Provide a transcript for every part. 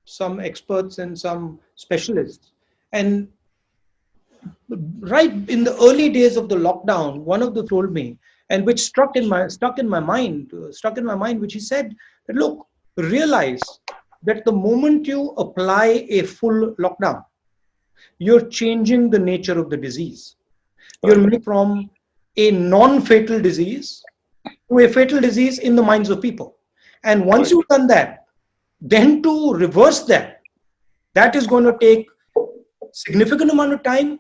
some experts and some specialists. And right in the early days of the lockdown, one of them told me, and which struck in my mind, which he said that, look, realize that the moment you apply a full lockdown, you're changing the nature of the disease. You're Right. moving from a non-fatal disease to a fatal disease in the minds of people. And once Right. you've done that, then to reverse that, that is going to take significant amount of time,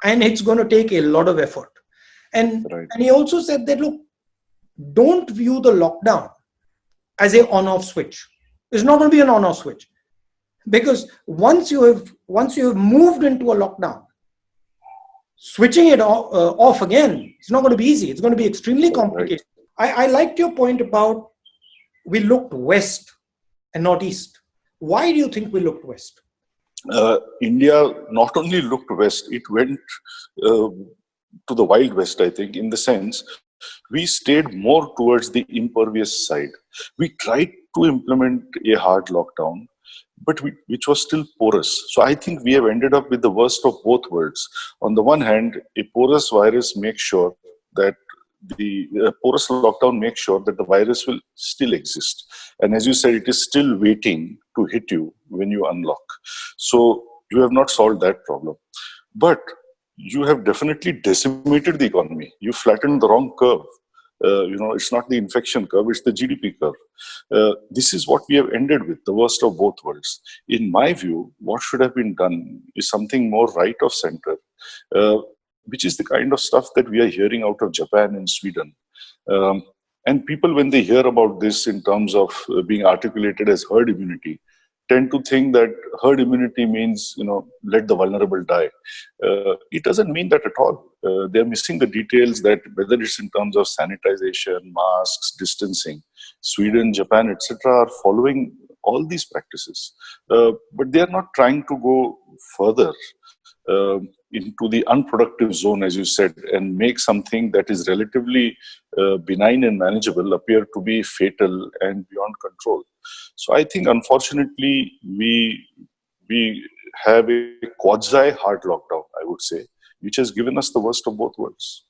and it's going to take a lot of effort. Right. And he also said that, look, don't view the lockdown as a on-off switch. It's not going to be an on-off switch, because once you have moved into a lockdown, switching it off again, it's not going to be easy. It's going to be extremely Right. complicated. I liked your point about we looked west and not east. Why do you think we looked west? India not only looked west, it went uh, to the Wild West, I think, in the sense we stayed more towards the impervious side. We tried to implement a hard lockdown, but which was still porous. So I think we have ended up with the worst of both worlds. On the one hand, a porous virus makes sure that the porous lockdown makes sure that the virus will still exist. And as you said, it is still waiting to hit you when you unlock. So you have not solved that problem. But you have definitely decimated the economy. You flattened the wrong curve. It's not the infection curve, it's the GDP curve. This is what we have ended with, the worst of both worlds. In my view, what should have been done is something more right of center, uh, which is the kind of stuff that we are hearing out of Japan and Sweden. Um, and people, when they hear about this in terms of being articulated as herd immunity, tend to think that herd immunity means, let the vulnerable die. It doesn't mean that at all. They're missing the details that whether it's in terms of sanitization, masks, distancing, Sweden, Japan, etc., are following all these practices. But they are not trying to go further into the unproductive zone, as you said, and make something that is relatively benign and manageable appear to be fatal and beyond control. So I think, unfortunately, we have a quasi hard lockdown, I would say, which has given us the worst of both worlds.